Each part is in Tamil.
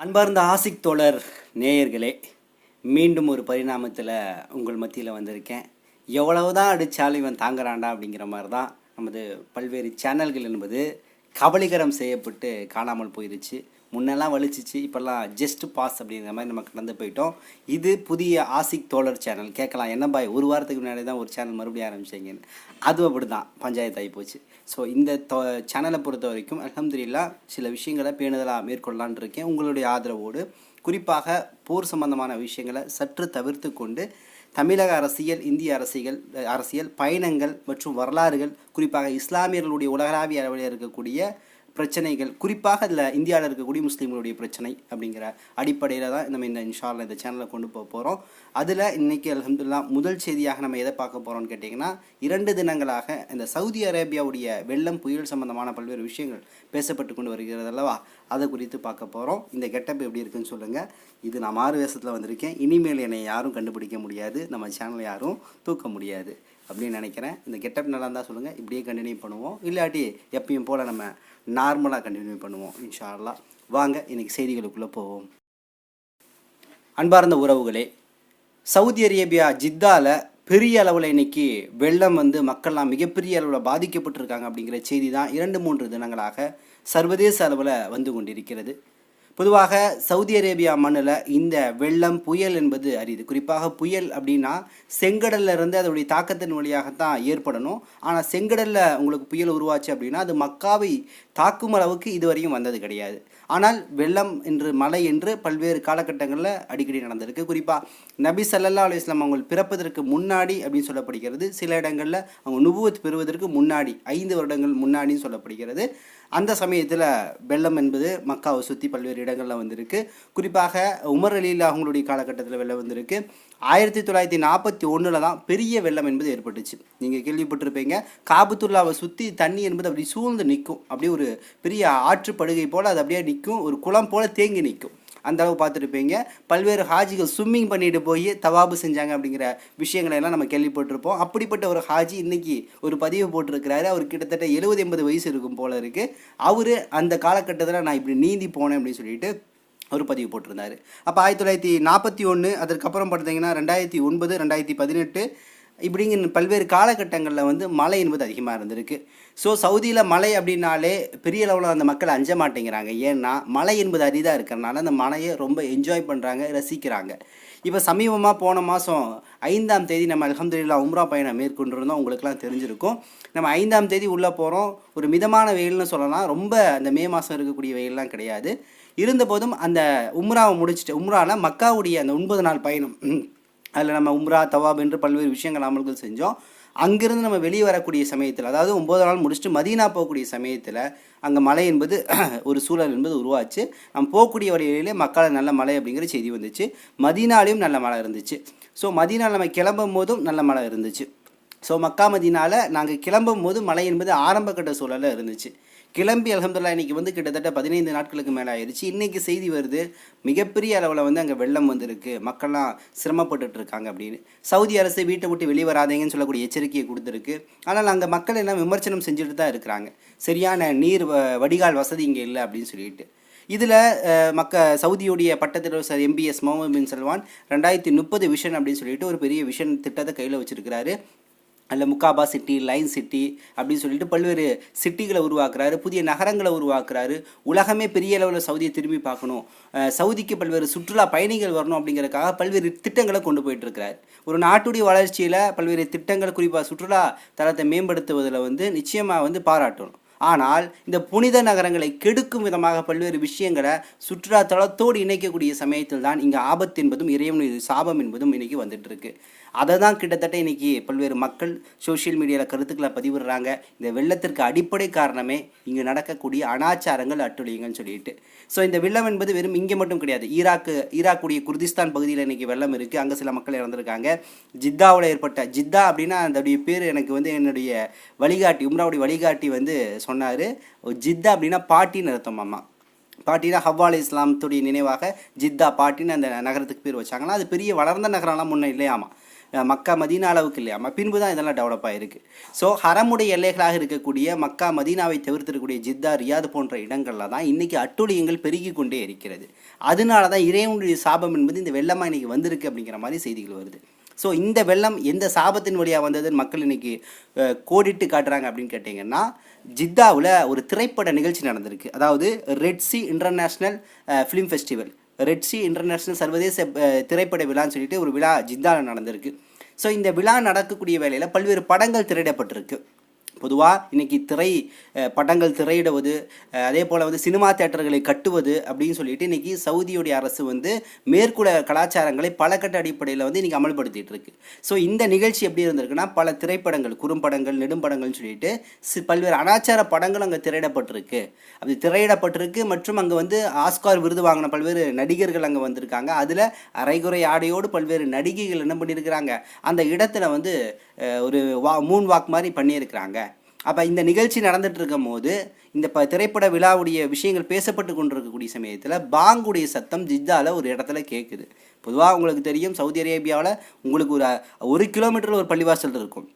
அன்பார்ந்த ஆசிக் தோழர் நேயர்களே, மீண்டும் ஒரு பரிணாமத்தில் உங்கள் மத்தியில் வந்திருக்கேன். எவ்வளவுதான் அடித்தாலும் இவன் தாங்குறான்டா அப்படிங்கிற மாதிரி தான் நமது பல்வேறு சேனல்கள் என்பது கபலீகரம் செய்யப்பட்டு காணாமல் போயிருச்சு. முன்னெல்லாம் வலிச்சிச்சு, இப்போல்லாம் ஜஸ்ட் பாஸ் அப்படிங்கிற மாதிரி நம்ம கடந்து போயிட்டோம். இது புதிய ஆசிக் தோழர் சேனல். கேட்கலாம், என்ன பாய் ஒரு வாரத்துக்கு முன்னாடி தான் ஒரு சேனல் மறுபடியும் ஆரம்பிச்சிங்கன்னு. அதுவும் அப்படி தான் பஞ்சாயத்து ஆகி போச்சு. ஸோ இந்த சேனலை பொறுத்த வரைக்கும் அல்ஹம்துலில்லாஹ் சில விஷயங்களை பேணுதலாக மேற்கொள்ளலான் இருக்கேன். உங்களுடைய ஆதரவோடு குறிப்பாக போர் சம்பந்தமான விஷயங்களை சற்று தவிர்த்து கொண்டு தமிழக அரசியல், இந்திய அரசியல் பயணங்கள் மற்றும் வரலாறுகள், குறிப்பாக இஸ்லாமியர்களுடைய உலகளாவிய அளவில் இருக்கக்கூடிய பிரச்சனைகள், குறிப்பாக அதில் இந்தியாவில் இருக்கக்கூடிய முஸ்லீம்களுடைய பிரச்சனை அப்படிங்கிற அடிப்படையில் தான் நம்ம இன்ஷா அல்லாஹ் இந்த சேனலை கொண்டு போக போகிறோம். அதில் இன்றைக்கி அல்ஹம்துலில்லாஹ் முதல் செய்தியாக நம்ம எதை பார்க்க போகிறோம்னு கேட்டிங்கன்னா, 2 தினங்களாக இந்த சவுதி அரேபியாவுடைய வெள்ளம் புயல் சம்பந்தமான பல்வேறு விஷயங்கள் பேசப்பட்டு கொண்டு வருகிறது அல்லவா, அதை குறித்து பார்க்க போகிறோம். இந்த கெட்டப் எப்படி இருக்குன்னு சொல்லுங்கள். இது நான் மாறு வேஷத்தில் வந்திருக்கேன். இனிமேல் என்னை யாரும் கண்டுபிடிக்க முடியாது, நம்ம சேனலை யாரும் தூக்க முடியாது அப்படின்னு நினைக்கிறேன். இந்த கெட்டப் நல்லா இருந்தால் சொல்லுங்கள், இப்படியே கண்டினியூ பண்ணுவோம். இல்லாட்டி எப்பயும் போல் நம்ம நார்மலாக கண்டினியூ பண்ணுவோம் இன்ஷா அல்லாஹ். வாங்க இன்றைக்கி செய்திகளுக்குள்ளே போவோம். அன்பார்ந்த உறவுகளே, சவுதி அரேபியா ஜித்தாவில் பெரிய அளவில் இன்றைக்கி வெள்ளம் மக்கள்லாம் மிகப்பெரிய அளவில் பாதிக்கப்பட்டிருக்காங்க அப்படிங்கிற செய்தி தான் 2-3 தினங்களாக சர்வதேச அளவில் வந்து கொண்டிருக்கிறது. பொதுவாக சவுதி அரேபியா மண்ணில் இந்த வெள்ளம் புயல் என்பது அரிது. குறிப்பாக புயல் அப்படின்னா செங்கடலில் இருந்து அதோடைய தாக்கத்தின் வழியாகத்தான் ஏற்படணும். ஆனால் செங்கடலில் உங்களுக்கு புயல் உருவாச்சு அப்படின்னா அது மக்காவை தாக்கும் அளவுக்கு இதுவரையும் வந்தது கிடையாது. ஆனால் வெள்ளம் என்று மழை என்று பல்வேறு காலகட்டங்களில் அடிக்கடி நடந்திருக்கு. குறிப்பாக நபி ஸல்லல்லாஹு அலைஹி வஸல்லம் அவங்க பிறப்பதற்கு முன்னாடி அப்படின்னு சொல்லப்படுகிறது. சில இடங்களில் அவங்க நுபுவத் பெறுவதற்கு முன்னாடி 5 வருடங்கள் முன்னாடின்னு சொல்லப்படுகிறது. அந்த சமயத்தில் வெள்ளம் என்பது மக்காவை சுற்றி பல்வேறு இடங்களில் வந்திருக்கு. குறிப்பாக உமர் ரலியல்லாஹு அவங்களுடைய காலகட்டத்தில் வெள்ளம் வந்திருக்கு. 1941 தான் பெரிய வெள்ளம் என்பது ஏற்பட்டுச்சு. நீங்கள் கேள்விப்பட்டிருப்பீங்க, காபத்துல்லாவை சுற்றி தண்ணி என்பது அப்படி சூழ்ந்து நிற்கும். அப்படியே ஒரு பெரிய ஆற்று படுகை போல் அது அப்படியே நிற்கும், ஒரு குளம் போல் தேங்கி நிற்கும். அந்த அளவு பார்த்துருப்பீங்க. பல்வேறு ஹாஜிகள் ஸ்விம்மிங் பண்ணிட்டு போய் தவாபு செஞ்சாங்க அப்படிங்கிற விஷயங்களை எல்லாம் நம்ம கேள்விப்பட்டிருப்போம். அப்படிப்பட்ட ஒரு ஹாஜி இன்னைக்கு ஒரு பதிவு போட்டிருக்கிறாரு. அவர் கிட்டத்தட்ட 70-80 வயசு இருக்கும் போல இருக்குது. அவர் அந்த காலகட்டத்தில் நான் இப்படி நீந்தி போனேன் அப்படின்னு சொல்லிட்டு ஒரு பதிவு போட்டிருந்தார். அப்போ 1941, அதற்கப்புறம் பார்த்தீங்கன்னா 2009, 2018 இப்படிங்கிற பல்வேறு காலகட்டங்களில் மழை என்பது அதிகமாக இருந்திருக்கு. ஸோ சவுதியில் மழை அப்படின்னாலே பெரிய அளவில் அந்த மக்கள் அஞ்ச மாட்டேங்கிறாங்க. ஏன்னா மழை என்பது அரிதாக இருக்கிறனால அந்த மழையை ரொம்ப என்ஜாய் பண்ணுறாங்க, ரசிக்கிறாங்க. இப்போ சமீபமாக போன மாதம் 5ஆம் தேதி நம்ம அல்ஹம்துலில்லாஹ் உம்ரா பயணம் மேற்கொண்டிருந்தோம். உங்களுக்குலாம் தெரிஞ்சிருக்கும். நம்ம 5ஆம் தேதி உள்ளே போகிறோம். ஒரு மிதமான வெயில்னு சொல்லலாம். ரொம்ப அந்த மே மாதம் இருக்கக்கூடிய வெயிலெலாம் கிடையாது. இருந்தபோதும் அந்த உம்ராவை முடிச்சுட்டு, உம்ராவில் மக்காவுடைய அந்த 9 நாள் பயணம், அதில் நம்ம உம்ரா தவாப் என்று பல்வேறு விஷயங்கள் அமல்கள் செஞ்சோம். அங்கேருந்து நம்ம வெளியே வரக்கூடிய சமயத்தில், அதாவது 9 நாள் முடிச்சுட்டு மதீனா போகக்கூடிய சமயத்தில் அங்கே மழை என்பது ஒரு சூழல் என்பது உருவாச்சு. நம்ம போகக்கூடிய வழியிலே மக்கள் நல்ல மழை அப்படிங்கிற செய்தி வந்துச்சு. மதீனாலையும் நல்ல மழை இருந்துச்சு. ஸோ மதீனாவில் நம்ம கிளம்பும் போதும் நல்ல மழை இருந்துச்சு. ஸோ மக்கா மதீனாவில் நாங்கள் கிளம்பும் போது மழை என்பது ஆரம்ப கட்ட சூழலில் இருந்துச்சு. கிளம்பி அல்ஹம்துலில்லாஹ் இன்றைக்கி கிட்டத்தட்ட 15 நாட்களுக்கு மேலே ஆயிடுச்சு. இன்றைக்கி செய்தி வருது, மிகப்பெரிய அளவில் அங்கே வெள்ளம் வந்திருக்கு, மக்கள்லாம் சிரமப்பட்டுருக்காங்க அப்படின்னு. சவுதி அரசு வீட்டை விட்டு வெளியே வராதீங்கன்னு சொல்லக்கூடிய எச்சரிக்கையை கொடுத்துருக்கு. ஆனால் அங்கே மக்கள் எல்லாம் விமர்சனம் செஞ்சுட்டு தான் இருக்கிறாங்க. சரியான நீர் வடிகால் வசதி இங்கே இல்லை அப்படின்னு சொல்லிட்டு. இதில் சவுதியுடைய பட்டத்திற்கு MBS முகமது பின் சல்மான் 2030 விஷன் அப்படின்னு சொல்லிட்டு ஒரு பெரிய விஷன் திட்டத்தை கையில் வச்சுருக்கிறாரு. அதில் முக்காபா சிட்டி, லைன் சிட்டி அப்படின்னு சொல்லிட்டு பல்வேறு சிட்டிகளை உருவாக்குறாரு, புதிய நகரங்களை உருவாக்குறாரு. உலகமே பெரிய அளவில் சவுதியை திரும்பி பார்க்கணும், சவுதிக்கு பல்வேறு சுற்றுலா பயணிகள் வரணும் அப்படிங்கிறதுக்காக பல்வேறு திட்டங்களை கொண்டு போயிட்டுருக்கிறார். ஒரு நாட்டுடைய வளர்ச்சியில் பல்வேறு திட்டங்கள், குறிப்பாக சுற்றுலா தளத்தை மேம்படுத்துவதில் நிச்சயமாக பாராட்டணும். ஆனால் இந்த புனித நகரங்களை கெடுக்கும் விதமாக பல்வேறு விஷயங்களை சுற்றுலா தளத்தோடு இணைக்கக்கூடிய சமயத்தில் தான் இங்கே ஆபத்து என்பதும் இறைவனுடைய சாபம் என்பதும் இன்றைக்கி வந்துட்டு இருக்கு. அதை தான் கிட்டத்தட்ட இன்றைக்கி பல்வேறு மக்கள் சோஷியல் மீடியாவில் கருத்துக்களை பதிவிடுறாங்க. இந்த வெள்ளத்திற்கு அடிப்படை காரணமே இங்கே நடக்கக்கூடிய அனாச்சாரங்கள், அட்டுழியங்கள்னு சொல்லிட்டு. ஸோ இந்த வெள்ளம் என்பது வெறும் இங்கே மட்டும் கிடையாது. ஈராக்குடைய குர்திஸ்தான் பகுதியில் இன்றைக்கி வெள்ளம் இருக்குது. அங்கே சில மக்கள் இறந்துருக்காங்க. ஜித்தாவில் ஏற்பட்ட, ஜித்தா அப்படின்னா அதோடைய பேர் எனக்கு என்னுடைய வழிகாட்டி, உம்ராவுடைய வழிகாட்டி சொன்னார். ஜித்தா அப்படின்னா பாட்டின்னு அர்த்தமாம்மா. பாட்டினா ஹவ்வா அலைஹிஸ்ஸலாத்துடைய நினைவாக ஜித்தா பாட்டின்னு அந்த நகரத்துக்கு பேர் வச்சாங்கன்னா, அது பெரிய வளர்ந்த நகரம்லாம் முன்னே இல்லையாமா. மக்கா மதீனா அளவுக்கு இல்லையாமா, பின்பு தான் இதெல்லாம் டெவலப் ஆகிருக்கு. ஸோ ஹரமுடைய எல்லைகளாக இருக்கக்கூடிய மக்கா மதீனாவை தவிர்த்திருக்கக்கூடிய ஜித்தா, ரியாது போன்ற இடங்களில் தான் இன்றைக்கி அட்டூழியங்கள் பெருகி கொண்டே இருக்கிறது. அதனால தான் இறைவனுடைய சாபம் என்பது இந்த வெள்ளமாக இன்றைக்கி வந்திருக்கு அப்படிங்கிற மாதிரி செய்திகள் வருது. ஸோ இந்த வெள்ளம் எந்த சாபத்தின் வழியாக வந்ததுன்னு மக்கள் இன்றைக்கி கோடிட்டு காட்டுறாங்க அப்படின்னு கேட்டிங்கன்னா, ஜித்தாவில் ஒரு திரைப்பட நிகழ்ச்சி நடந்திருக்கு. அதாவது red C international film festival, red C international சர்வதேச திரைப்பட விழான்னு சொல்லிட்டு ஒரு விழா ஜித்தாவில் நடந்திருக்கு. ஸோ இந்த விழா நடக்கக்கூடிய வேளையில் பல்வேறு படங்கள் திரையிடப்பட்டிருக்கு. பொதுவாக இன்றைக்கி படங்கள் திரையிடுவது, அதே போல் வந்து சினிமா தியேட்டர்களை கட்டுவது அப்படின்னு சொல்லிட்டு இன்றைக்கி சவுதியுடைய அரசு வந்து மேற்குல கலாச்சாரங்களை பல கட்ட அடிப்படையில் வந்து இன்றைக்கி அமல்படுத்திகிட்டு இருக்கு. ஸோ இந்த நிகழ்ச்சி எப்படி இருந்திருக்குன்னா, பல திரைப்படங்கள், குறும்படங்கள், நெடும்படங்கள்னு சொல்லிட்டு பல்வேறு அனாச்சார படங்கள் அங்கே திரையிடப்பட்டிருக்கு. அப்படி திரையிடப்பட்டிருக்கு மற்றும் அங்கே வந்து ஆஸ்கார் விருது வாங்கின பல்வேறு நடிகர்கள் அங்கே வந்திருக்காங்க. அதில் அரைகுறை ஆடையோடு பல்வேறு நடிகைகள் என்ன பண்ணியிருக்கிறாங்க, அந்த இடத்துல வந்து ஒரு மூன் வாக் மாதிரி பண்ணியிருக்கிறாங்க. அப்போ இந்த நிகழ்ச்சி நடந்துட்டு இருக்கும் போது இந்த திரைப்பட விழாவுடைய விஷயங்கள் பேசப்பட்டு கொண்டிருக்கக்கூடிய சமயத்தில் பாங்குடைய சத்தம் ஜித்தாவில் ஒரு இடத்துல கேட்குது. பொதுவாக உங்களுக்கு தெரியும், சவுதி அரேபியாவில் உங்களுக்கு ஒரு கிலோமீட்டரில் ஒரு பள்ளிவாசல் இருக்கும்.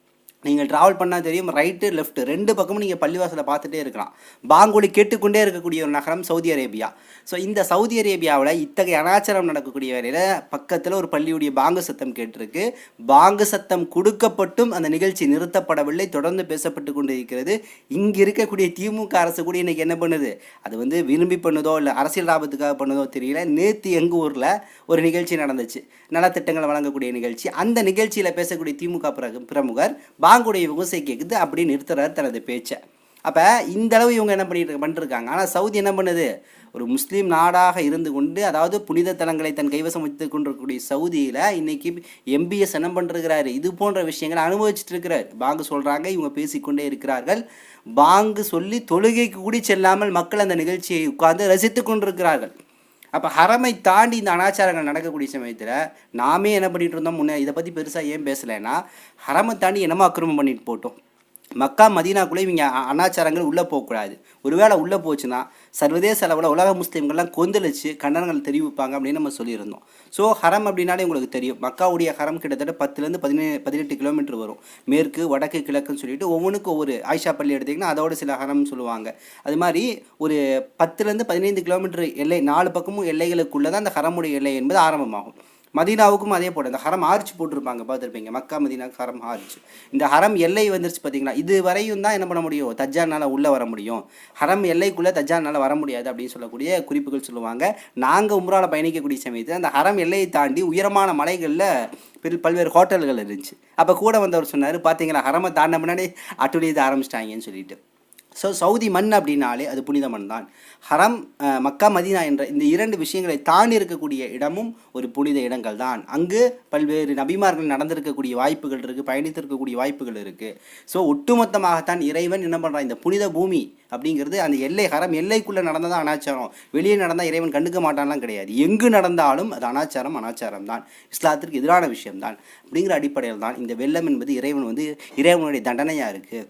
நீங்கள் ட்ராவல் பண்ணால் தெரியும், ரைட்டு லெஃப்ட்டு ரெண்டு பக்கமும் நீங்கள் பள்ளிவாசலை பார்த்துட்டே இருக்கலாம். பாங்கொலி கேட்டுக்கொண்டே இருக்கக்கூடிய ஒரு நகரம் சவுதி அரேபியா. ஸோ இந்த சவுதி அரேபியாவில் இத்தகைய அனாச்சாரம் நடக்கக்கூடிய வேலையில் பக்கத்தில் ஒரு பள்ளியுடைய பாங்கு சத்தம் கேட்டிருக்கு. பாங்கு சத்தம் கொடுக்கப்பட்டும் அந்த நிகழ்ச்சி நிறுத்தப்படவில்லை, தொடர்ந்து பேசப்பட்டு கொண்டு இருக்கிறது. இங்கே இருக்கக்கூடிய திமுக அரசு கூட இன்றைக்கி என்ன பண்ணுது, அது வந்து விரும்பி பண்ணுதோ இல்லை அரசியல் லாபத்துக்காக பண்ணுதோ தெரியல. நேற்று எங்கள் ஊரில் ஒரு நிகழ்ச்சி நடந்துச்சு, நலத்திட்டங்களை வழங்கக்கூடிய நிகழ்ச்சி. அந்த நிகழ்ச்சியில் பேசக்கூடிய திமுக பிரமுகர் பாங்குடைய விவசாயி கேட்குது அப்படின்னு நிறுத்துறாரு தனது பேச்சை. அப்போ இந்த அளவு இவங்க என்ன பண்ணிருக்காங்க. ஆனால் சவுதி என்ன பண்ணுது, ஒரு முஸ்லீம் நாடாக இருந்து கொண்டு, அதாவது புனித தலங்களை தன் கைவசம் வைத்து கொண்டிருக்கக்கூடிய சவுதியில் இன்னைக்கு எம்பிஎஸ் என்ன பண்ணிருக்கிறாரு, இது போன்ற விஷயங்களை அனுபவிச்சுட்டு இருக்கிறார். பாங்கு சொல்கிறாங்க, இவங்க பேசிக்கொண்டே இருக்கிறார்கள். பாங்கு சொல்லி தொழுகைக்கு கூடி செல்லாமல் மக்கள் அந்த நிகழ்ச்சியை உட்கார்ந்து ரசித்து கொண்டிருக்கிறார்கள். அப்போ ஹரமை தாண்டி இந்த அனாச்சாரங்கள் நடக்கக்கூடிய சமயத்தில் நாமே என்ன பண்ணிகிட்டு இருந்தோம், முன்னே இதை பற்றி பெருசாக ஏன் பேசலைன்னா, ஹரமை தாண்டி என்னமோ அக்கிரமம் பண்ணிட்டு போட்டோம். மக்கா மதீனாக்குள்ளே இவங்க அனாச்சாரங்கள் உள்ளே போகக்கூடாது. ஒருவேளை உள்ளே போச்சுன்னா சர்வதேச அளவில் உலக முஸ்லீம்கள்லாம் கொந்தளிச்சு கண்டனங்கள் தெரிவிப்பாங்க அப்படின்னு நம்ம சொல்லியிருந்தோம். ஸோ ஹரம் அப்படின்னாலே உங்களுக்கு தெரியும், மக்காவுடைய ஹரம் கிட்டத்தட்ட 10லேருந்து 18 கிலோமீட்டர் வரும். மேற்கு, வடக்கு, கிழக்குன்னு சொல்லிட்டு ஒவ்வொன்றுக்கும் ஒவ்வொரு ஆயிஷா பள்ளி எடுத்திங்கன்னா அதோட சில ஹரம்னு சொல்லுவாங்க. அது மாதிரி ஒரு 10லேருந்து 15 கிலோமீட்டர் எல்லை, 4 பக்கமும் எல்லைகளுக்குள்ளே தான் அந்த ஹரமுடைய எல்லை என்பது ஆரம்பமாகும். மதீனாவுக்கும் அதே போல் இந்த ஹரம் ஆர்ச் போட்டிருப்பாங்க, பார்த்துருப்பீங்க. மக்கா மதீனாவுக்கு ஹரம் ஆர்ச். இந்த ஹரம் எல்லை வந்துருச்சு பார்த்தீங்களா, இது வரையும் தான் என்ன பண்ண முடியும், தஜ்ஜால்னால் உள்ளே வர முடியும். ஹரம் எல்லைக்குள்ளே தஜ்ஜால்னால் வர முடியாது அப்படின்னு சொல்லக்கூடிய குறிப்புகள் சொல்லுவாங்க. நாங்கள் உம்ராவில் பயணிக்கக்கூடிய சமயத்தில் அந்த ஹரம் எல்லையை தாண்டி உயரமான மலைகளில் பல்வேறு ஹோட்டல்கள் இருந்துச்சு. அப்போ கூட வந்தவர் சொன்னார், பார்த்தீங்களா ஹரமை தாண்ட முன்னாடி அட்டுழியத்தை ஆரம்பிச்சிட்டாங்கன்னு சொல்லிட்டு. ஸோ சவுதி மண் அப்படின்னாலே அது புனித மண் தான். ஹரம், மக்கா, மதீனா என்ற இந்த 2 விஷயங்களை தாண்டி இருக்கக்கூடிய இடமும் ஒரு புனித இடங்கள் தான். அங்கு பல்வேறு நபிமார்கள் நடந்திருக்கக்கூடிய வாய்ப்புகள் இருக்குது, பயணித்திருக்கக்கூடிய வாய்ப்புகள் இருக்குது. ஸோ ஒட்டுமொத்தமாகத்தான் இறைவன் என்ன பண்ணுறான், இந்த புனித பூமி அப்படிங்கிறது அந்த எல்லை, ஹரம் எல்லைக்குள்ளே நடந்ததான் அனாச்சாரம், வெளியே நடந்தால் இறைவன் கண்டுக்க மாட்டான்லாம் கிடையாது. எங்கு நடந்தாலும் அது அனாச்சாரம் தான், இஸ்லாத்திற்கு எதிரான விஷயம்தான். அப்படிங்கிற அடிப்படையில் தான் இந்த வெள்ளம் என்பது இறைவனுடைய தண்டனையாக இருக்குது.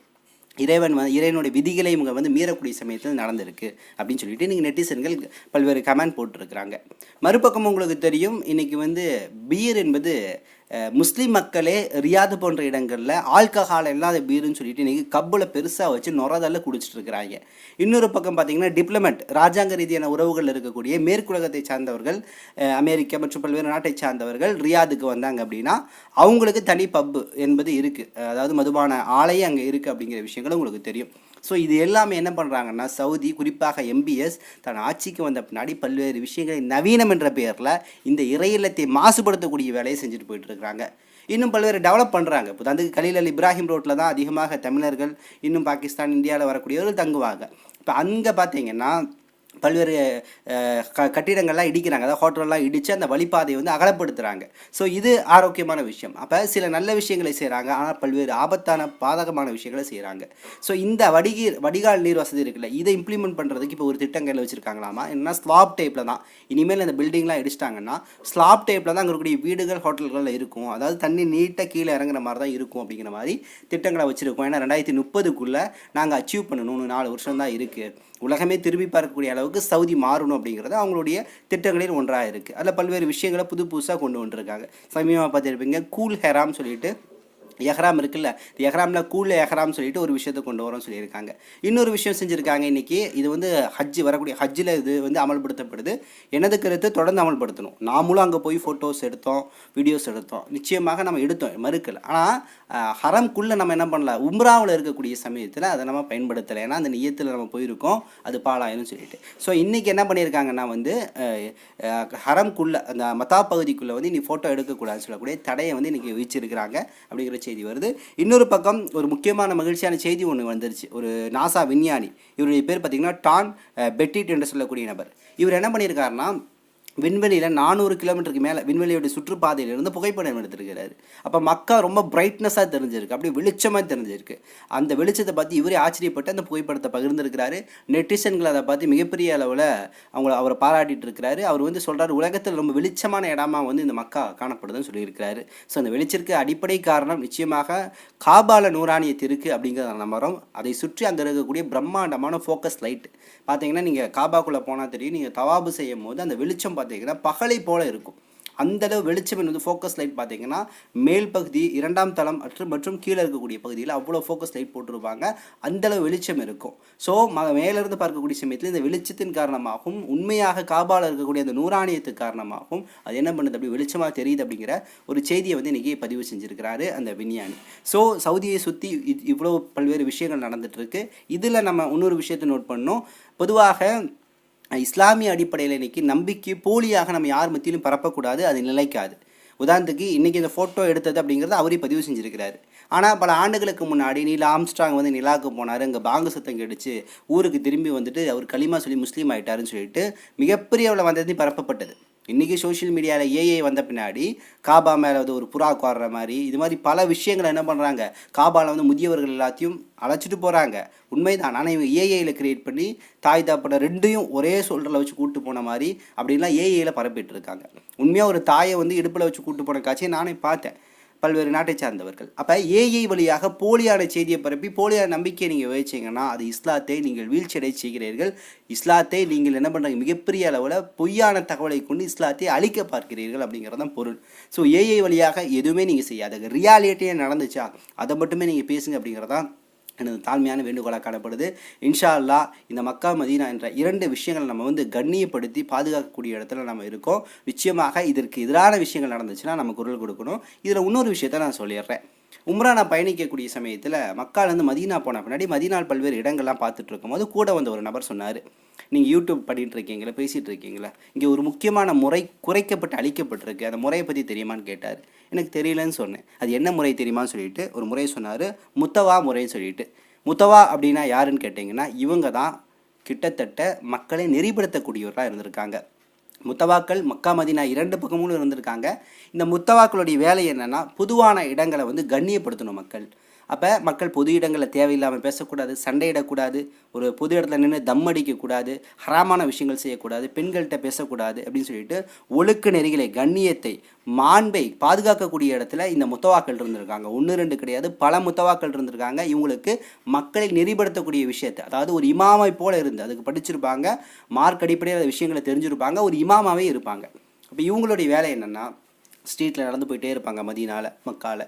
இறைவனுடைய விதிகளை இவங்க மீறக்கூடிய சமயத்தில் நடந்திருக்கு அப்படின்னு சொல்லிட்டு இன்றைக்கி நெட்டிசன்கள் பல்வேறு கமெண்ட் போட்டிருக்கிறாங்க. மறுபக்கம் உங்களுக்கு தெரியும், இன்றைக்கி பீர் என்பது முஸ்லீம் மக்களே ரியாது போன்ற இடங்களில் ஆல்கஹால் இல்லாத பீருன்னு சொல்லிட்டு இன்றைக்கி கப்பில் பெருசாக வச்சு நுரதல்ல குடிச்சிட்டு இருக்கிறாங்க. இன்னொரு பக்கம் பார்த்திங்கன்னா டிப்ளமெட், ராஜாங்க ரீதியான உறவுகள் இருக்கக்கூடிய மேற்குலகத்தை சார்ந்தவர்கள், அமெரிக்கா மற்றும் பல்வேறு நாட்டை சார்ந்தவர்கள் ரியாதுக்கு வந்தாங்க அப்படின்னா அவங்களுக்கு தனி பப்பு என்பது இருக்குது, அதாவது மதுபான ஆலையே அங்கே இருக்குது அப்படிங்கிற விஷயங்களும் உங்களுக்கு தெரியும். ஸோ இது எல்லாமே என்ன பண்ணுறாங்கன்னா, சவுதி குறிப்பாக எம்பிஎஸ் தன் ஆட்சிக்கு வந்த பின்னாடி பல்வேறு விஷயங்களை நவீனம் என்ற பெயரில் இந்த இறையில்லத்தை மாசுபடுத்தக்கூடிய வேலையை செஞ்சுட்டு போயிட்டுருக்காங்க. இன்னும் பல்வேறு டெவலப் பண்ணுறாங்க. இப்போ வந்து கலீல் அல் இப்ராஹிம் ரோட்டில் தான் அதிகமாக தமிழர்கள், இன்னும் பாகிஸ்தான், இந்தியாவில் வரக்கூடியவர்கள் தங்குவாங்க. இப்போ அங்கே பார்த்தீங்கன்னா பல்வேறு கட்டிடங்கள்லாம் இடிக்கிறாங்க, அதாவது ஹோட்டலெலாம் இடித்து அந்த வழிபாதையை அகலப்படுத்துகிறாங்க. ஸோ இது ஆரோக்கியமான விஷயம். அப்போ சில நல்ல விஷயங்களை செய்கிறாங்க, ஆனால் பல்வேறு ஆபத்தான பாதகமான விஷயங்களை செய்கிறாங்க. ஸோ இந்த வடிகால் நீர் வசதி இருக்குல்ல, இதை இம்ப்ளிமெண்ட் பண்ணுறதுக்கு இப்போ ஒரு திட்டங்கள் வச்சுருக்காங்களாமா. என்னன்னா ஸ்லாப் டைப்பில் தான் இனிமேல் அந்த பில்டிங்லாம் இடிச்சிட்டாங்கன்னா ஸ்லாப் டைப்பில் தான் அங்கே இருக்கக்கூடிய வீடுகள், ஹோட்டல்களில் இருக்கும். அதாவது தண்ணி நீட்டாக கீழே இறங்குற மாதிரி தான் இருக்கும் அப்படிங்கிற மாதிரி திட்டங்களை வச்சுருக்கோம். ஏன்னா 2030க்குள்ளே நாங்கள் அச்சீவ் பண்ணணும், 4 வருஷம் தான் இருக்குது. உலகமே திரும்பி பார்க்கக்கூடிய அளவுக்கு சவுதி மாறணும் அப்படிங்கிறது அவங்களுடைய திட்டங்களில் ஒன்றாக இருக்குது. அதில் பல்வேறு விஷயங்களை புதுசாக கொண்டு வந்துருக்காங்க. சமீபமாக பார்த்துருப்பீங்க கூல் ஹெராம் சொல்லிட்டு எஹ்ராம் இருக்குல்ல, எஹ்ராமில் கூல் எஹ்ராம் சொல்லிட்டு ஒரு விஷயத்தை கொண்டு வரோம்னு சொல்லியிருக்காங்க. இன்னொரு விஷயம் செஞ்சுருக்காங்க இன்றைக்கி. இது வந்து ஹஜ்ஜு வரக்கூடிய ஹஜ்ஜில் இது வந்து அமல்படுத்தப்படுது. எனது கருத்து தொடர்ந்து அமல்படுத்தணும். நாமளும் அங்கே போய் ஃபோட்டோஸ் எடுத்தோம், வீடியோஸ் எடுத்தோம், நிச்சயமாக நம்ம எடுத்தோம், மறுக்கலை. ஆனால் ஹரம்குள்ளே நம்ம என்ன பண்ணல, உம்ராவில் இருக்கக்கூடிய சமயத்தில் அதை நம்ம பயன்படுத்தலை. ஏன்னா அந்த நியத்தில் நம்ம போயிருக்கோம், அது பாலாயிரும் சொல்லிட்டு. ஸோ இன்றைக்கி என்ன பண்ணியிருக்காங்கன்னா வந்து ஹரம்குள்ளே அந்த மத்தா பகுதிக்குள்ளே வந்து நீ ஃபோட்டோ எடுக்கக்கூடாதுன்னு சொல்லக்கூடிய தடையை வந்து இன்றைக்கி வச்சிருக்கிறாங்க அப்படிங்கிற செய்தி வருது. இன்னொரு பக்கம் ஒரு முக்கியமான மகிழ்ச்சியான செய்தி ஒன்று வந்துருச்சு. ஒரு நாசா விஞ்ஞானி, இவருடைய பேர் பார்த்திங்கன்னா டான் பெட்டிட் என்று சொல்லக்கூடிய நபர். இவர் என்ன பண்ணியிருக்காருன்னா விண்வெளியில் 400 கிலோமீட்டருக்கு மேலே விண்வெளியோட சுற்றுப்பாதையிலிருந்து புகைப்படம் எடுத்திருக்கிறாரு. அப்போ மக்கா ரொம்ப பிரைட்னஸாக தெரிஞ்சிருக்கு, அப்படியே வெளிச்சமாக தெரிஞ்சிருக்கு. அந்த வெளிச்சத்தை பார்த்து இவரே ஆச்சரியப்பட்டு அந்த புகைப்படத்தை பகிர்ந்திருக்கிறாரு. நெட்டிசன்கள் அதை பார்த்து மிகப்பெரிய அளவில் அவரை பாராட்டிட்டு இருக்கிறாரு. அவர் வந்து சொல்கிறார், உலகத்தில் ரொம்ப வெளிச்சமான இடமா வந்து இந்த மக்கா காணப்படுதுன்னு சொல்லியிருக்கிறாரு. ஸோ அந்த வெளிச்சத்துக்கு அடிப்படை காரணம் நிச்சயமாக காபால நூறானியத்து இருக்குது அப்படிங்கிறத நம்புகிறோம். அதை சுற்றி அங்கே இருக்கக்கூடிய பிரம்மாண்டமான ஃபோக்கஸ் லைட் பார்த்தீங்கன்னா, நீங்கள் காபாக்குள்ளே போனால் தெரியும், நீங்கள் தவாபு செய்யும் போது அந்த வெளிச்சம் பார்த்தீங்கன்னா பகலை போல இருக்கும். அந்தளவு வெளிச்சம் வந்து ஃபோக்கஸ் லைட் பார்த்தீங்கன்னா மேல் பகுதி 2ஆம் தளம் மற்றும் கீழே இருக்கக்கூடிய பகுதியில் அவ்வளோ ஃபோக்கஸ் லைட் போட்டிருப்பாங்க. அந்தளவு வெளிச்சம் இருக்கும். ஸோ மேலேருந்து பார்க்கக்கூடிய சமயத்தில் இந்த வெளிச்சத்தின் காரணமாகவும் உண்மையாக காபாவில் இருக்கக்கூடிய அந்த நூறானியத்துக்கு காரணமாகவும் அது என்ன பண்ணுது, அப்படி வெளிச்சமாக தெரியுது அப்படிங்கிற ஒரு செய்தியை வந்து இன்றைக்கி பதிவு செஞ்சுருக்கிறாரு அந்த விஞ்ஞானி. ஸோ சவுதியை சுற்றி இவ்வளோ பல்வேறு விஷயங்கள் நடந்துகிட்ருக்கு. இதில் நம்ம இன்னொரு விஷயத்தை நோட் பண்ணோம். பொதுவாக இஸ்லாமிய அடிப்படையில் இன்றைக்கி நம்பிக்கை போலியாக நம்ம யார் மத்தியிலும் பரப்பக்கூடாது, அது நிலைக்காது. உதாரணத்துக்கு இன்றைக்கி இந்த ஃபோட்டோ எடுத்தது அப்படிங்கிறத அவரே பதிவு செஞ்சுருக்கிறாரு. ஆனால் பல ஆண்டுகளுக்கு முன்னாடி நீல் ஆம்ஸ்ட்ராங் வந்து நிலாவுக்கு போனார், அங்கே பாங்கு சத்தம் கெடுச்சு ஊருக்கு திரும்பி வந்துட்டு அவர் களிமா சொல்லி முஸ்லீம் ஆகிட்டாருன்னு சொல்லிட்டு மிகப்பெரிய அளவில் வந்தது பரப்பப்பட்டது. இன்றைக்கி சோஷியல் மீடியாவில் ஏஐ வந்த பின்னாடி காபா மேலே வந்து ஒரு புறா உட்கார்ற மாதிரி இது மாதிரி பல விஷயங்களை என்ன பண்ணுறாங்க, காபாவில் வந்து முதியவர்கள் எல்லாத்தையும் அழைச்சிட்டு போகிறாங்க. உண்மைதான். ஆனால் இவங்க ஏஐயில் கிரியேட் பண்ணி தாய் தாப்பட ரெண்டையும் ஒரே சொல்கிற வச்சு கூப்பிட்டு போன மாதிரி அப்படின்லாம் ஏஐயில் பரப்பிட்டு இருக்காங்க. உண்மையாக ஒரு தாயை வந்து இடுப்பில் வச்சு கூப்பிட்டு போன காட்சியை நானே பார்த்தேன், பல்வேறு நாட்டை சார்ந்தவர்கள். அப்போ ஏஐ வழியாக போலியான செய்தியை பரப்பி போலியான நம்பிக்கையை நீங்கள் வச்சிங்கன்னா அது இஸ்லாத்தை நீங்கள் வீழ்ச்சியடை செய்கிறீர்கள். இஸ்லாத்தை நீங்கள் என்ன பண்ணுறீங்க, மிகப்பெரிய அளவில் பொய்யான தகவலை கொண்டு இஸ்லாத்தை அழிக்க பார்க்கிறீர்கள் அப்படிங்கிறதான் பொருள். ஸோ ஏஐ வழியாக எதுவுமே நீங்கள் செய்யாத ரியாலிட்டியே நடந்துச்சா அதை மட்டுமே நீங்கள் பேசுங்க அப்படிங்கிறதான் எனது தாழ்மையான வேண்டுகோளாக காணப்படுது. இன்ஷா அல்லாஹ் இந்த மக்கா மதீனா என்ற 2 விஷயங்களை நம்ம வந்து கண்ணியப்படுத்தி பாதுகாக்கக்கூடிய இடத்துல நம்ம இருக்கோம். நிச்சயமாக இதற்கு எதிரான விஷயங்கள் நடந்துச்சுன்னா நம்ம குரல் கொடுக்கணும். இதில் இன்னொரு விஷயத்தை நான் சொல்லிடுறேன். உம்ரா நான் பயணிக்கக்கூடிய சமயத்தில் மக்காலேருந்து மதீனா போன பின்னாடி மதீனால் பல்வேறு இடங்கள்லாம் பார்த்துட்டு இருக்கும்போது கூட வந்த ஒரு நபர் சொன்னார், நீங்கள் யூடியூப் பண்ணிகிட்டு இருக்கீங்களா, பேசிகிட்டு இருக்கீங்களா, இங்கே ஒரு முக்கியமான முறை குறைக்கப்பட்டு அழிக்கப்பட்டிருக்கு, அந்த முறையை பற்றி தெரியுமான்னு கேட்டார். எனக்கு தெரியலன்னு சொன்னேன். அது என்ன முறை தெரியுமான்னு சொல்லிட்டு ஒரு முறையை சொன்னார், முத்தவா முறைன்னு சொல்லிட்டு. முத்தவா அப்படின்னா யாருன்னு கேட்டிங்கன்னா இவங்க தான் கிட்டத்தட்ட மக்களை நெறிப்படுத்தக்கூடியவர்களாக இருந்திருக்காங்க. முத்தவாக்கள் மக்கா மதீனா 2 பக்கமும் இருந்திருக்காங்க. இந்த முத்தவாக்களுடைய வேலை என்னென்னா பொதுவான இடங்களை வந்து கண்ணியப்படுத்தணும் மக்கள். அப்போ மக்கள் பொது இடங்களில் தேவையில்லாமல் பேசக்கூடாது, சண்டையிடக்கூடாது, ஒரு பொது இடத்துல நின்று தம் அடிக்கக்கூடாது, ஹராமான விஷயங்கள் செய்யக்கூடாது, பெண்கள்கிட்ட பேசக்கூடாது அப்படின்னு சொல்லிட்டு ஒழுக்க நெறிகளை கண்ணியத்தை மாண்பை பாதுகாக்கக்கூடிய இடத்துல இந்த முத்தவாக்கள் இருந்திருக்காங்க. 1 2 கிடையாது, பல முத்தவாக்கள் இருந்திருக்காங்க. இவங்களுக்கு மக்களை நெறிப்படுத்தக்கூடிய விஷயத்தை, அதாவது ஒரு இமாமை போல இருந்து அதுக்கு படிச்சிருப்பாங்க, மார்க் அடிப்படையில் விஷயங்களை தெரிஞ்சிருப்பாங்க, ஒரு இமாமாவே இருப்பாங்க. அப்போ இவங்களுடைய வேலை என்னென்னா ஸ்ட்ரீட்டில் நடந்து போயிட்டே இருப்பாங்க மதீனால மக்கால.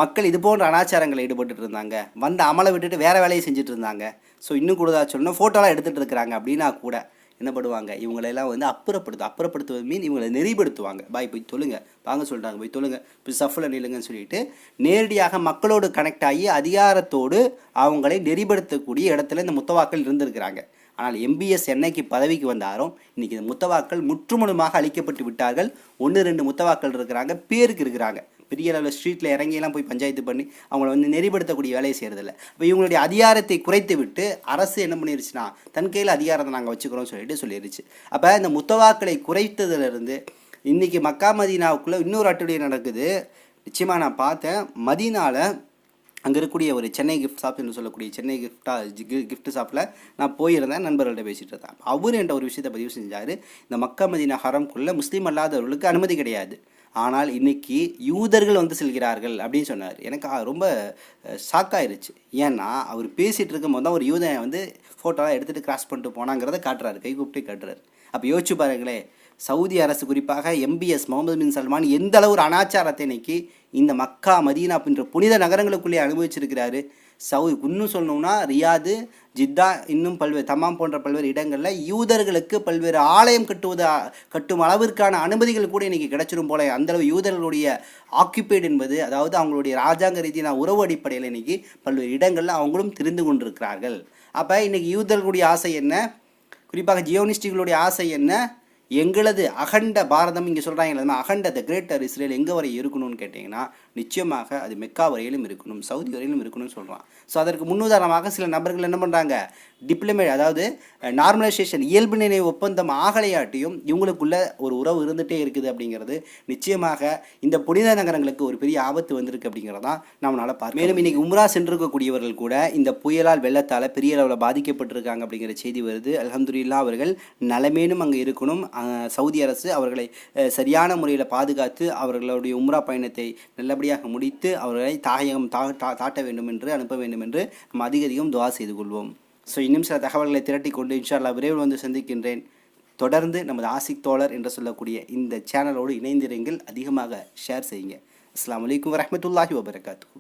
மக்கள் இது போன்ற அனாச்சாரங்களை ஈடுபட்டு இருந்தாங்க, வந்து அமலை விட்டுட்டு வேறு வேலையை செஞ்சுட்டு இருந்தாங்க. ஸோ இன்னும் கூடுதலாக சொல்லணும், ஃபோட்டோலாம் எடுத்துகிட்டு இருக்கிறாங்க அப்படின்னா கூட என்ன பண்ணுவாங்க, இவங்களெல்லாம் வந்து அப்புறப்படுத்துவது மீன் இவங்களை நெறிப்படுத்துவாங்க. போய் தொழுங்க, வாங்க சொல்கிறாங்க, போய் தொழுங்க, போய் சஃபில் நில்லுங்கன்னு சொல்லிட்டு நேரடியாக மக்களோடு கனெக்ட் ஆகி அதிகாரத்தோடு அவங்களை நெறிப்படுத்தக்கூடிய இடத்துல இந்த முத்தவாக்கள் இருந்திருக்கிறாங்க. ஆனால் எம்பிஎஸ் என்னைக்கு பதவிக்கு வந்தாரோ இன்றைக்கி இந்த முத்தவாக்கள் முற்றுமுழுமாக அழிக்கப்பட்டு விட்டார்கள். 1 2 முத்தவாக்கள் இருக்கிறாங்க, பேருக்கு இருக்கிறாங்க. பெரிய அளவில் ஸ்ட்ரீட்டில் இறங்கியெல்லாம் போய் பஞ்சாயத்து பண்ணி அவங்கள வந்து நெறிப்படுத்தக்கூடிய வேலையை செய்கிறதில்ல. இப்போ இவங்களுடைய அதிகாரத்தை குறைத்து விட்டு அரசு என்ன பண்ணிருச்சுன்னா தன் கையில் அதிகாரத்தை நாங்கள் வச்சுக்கிறோம்னு சொல்லிடுச்சு. அப்போ இந்த முத்தவாக்களை குறைத்ததுலேருந்து இன்றைக்கி மக்கா மதீனாவுக்குள்ளே இன்னொரு அட்டுடைய நடக்குது. நிச்சயமாக நான் பார்த்தேன், மதீனாவில் அங்கே இருக்கக்கூடிய ஒரு சென்னை கிஃப்ட் ஷாப் என்று சொல்லக்கூடிய சென்னை கிஃப்ட் ஷாப்பில் நான் போயிருந்தேன், நண்பர்கள்ட்ட பேசிகிட்டு இருந்தேன். அவர் என்ற ஒரு விஷயத்தை பதிவு செஞ்சார். இந்த மக்கா மதீனா ஹரம்குள்ளே முஸ்லீம் அல்லாதவர்களுக்கு அனுமதி கிடையாது, ஆனால் இன்றைக்கி யூதர்கள் வந்து செல்கிறார்கள் அப்படின்னு சொன்னார். எனக்கு ரொம்ப ஷாக்காயிருச்சு. ஏன்னா அவர் பேசிகிட்டு இருக்கும்போது தான் ஒரு யூதன் வந்து ஃபோட்டோலாம் எடுத்துகிட்டு கிராஸ் பண்ணிட்டு போனாங்கிறத காட்டுறாரு, கை கூப்பிட்டு காட்டுறாரு. அப்போ யோசிச்சு பாருங்களேன், சவுதி அரசு குறிப்பாக MBS முகமது பின் சல்மான் எந்த அளவு ஒரு அனாச்சாரத்தை இன்னைக்கு இந்த மக்கா மதீனா அப்படின்ற புனித நகரங்களுக்குள்ளே அனுபவிச்சிருக்கிறாரு. இன்னும் சொல்லணும்னா ரியாது, ஜித்தா, இன்னும் தமாம் போன்ற பல்வேறு இடங்களில் யூதர்களுக்கு பல்வேறு ஆலயம் கட்டும் அளவிற்கான அனுமதிகள் கூட இன்றைக்கி கிடைச்சிடும் போல. அந்தளவு யூதர்களுடைய ஆக்குபைடு என்பது, அதாவது அவங்களுடைய ராஜாங்க ரீதியான உறவு அடிப்படையில் இன்றைக்கி பல்வேறு இடங்களில் அவங்களும் தெரிந்து கொண்டிருக்கிறார்கள். அப்போ இன்றைக்கி யூதர்களுடைய ஆசை என்ன, குறிப்பாக ஜியோனிஸ்டுகளுடைய ஆசை என்ன, எங்களது அகண்ட பாரதம் இங்கே சொல்கிறாங்க அகண்ட த கிரேட்டர் இஸ்ரேல் எங்கே வரை இருக்கணும்னு கேட்டிங்கன்னா நிச்சயமாக அது மெக்கா வரையிலும் இருக்கணும், சவுதி வரையிலும் இருக்கணும்னு சொல்கிறான். ஸோ அதற்கு முன்னுதாரணமாக சில நபர்கள் என்ன பண்ணுறாங்க, அதாவது நார்மலைசேஷன் இயல்பு நிலை ஒப்பந்தம் ஆகலையாட்டியும் இவங்களுக்குள்ள ஒரு உறவு இருந்துகிட்டே இருக்குது அப்படிங்கிறது நிச்சயமாக இந்த புனித நகரங்களுக்கு ஒரு பெரிய ஆபத்து வந்திருக்கு அப்படிங்கிறதான் நம்மளால் பார்க்க. மேலும் இன்றைக்கி உம்ரா சென்றிருக்கக்கூடியவர்கள் கூட இந்த புயலால் வெள்ளத்தால் பெரிய அளவில் பாதிக்கப்பட்டிருக்காங்க அப்படிங்கிற செய்தி வருது. அல்ஹம்துலில்லாஹ் அவர்கள் நலமேனும் அங்கே இருக்கணும். சவுதி அரசு அவர்களை சரியான முறையில் பாதுகாத்து அவர்களுடைய உம்ரா பயணத்தை நல்லபடியாக முடித்து அவர்களை தாயகம் தாட்ட வேண்டும் என்று அனுப்ப வேண்டும் என்று நம்ம அதிகம் துவா செய்து கொள்வோம். ஸோ இன்னும் சில தகவல்களை திரட்டி கொண்டு இன்ஷா அல்லாஹ் விரைவில் வந்து சந்திக்கின்றேன். தொடர்ந்து நமது ஆசிக் தோழர் என்று சொல்லக்கூடிய இந்த சேனலோடு இணைந்திருங்கள், அதிகமாக ஷேர் செய்யுங்க. அஸ்ஸலாமு அலைக்கும் வரஹ்மத்துல்லாஹி வபரகாத்துஹு.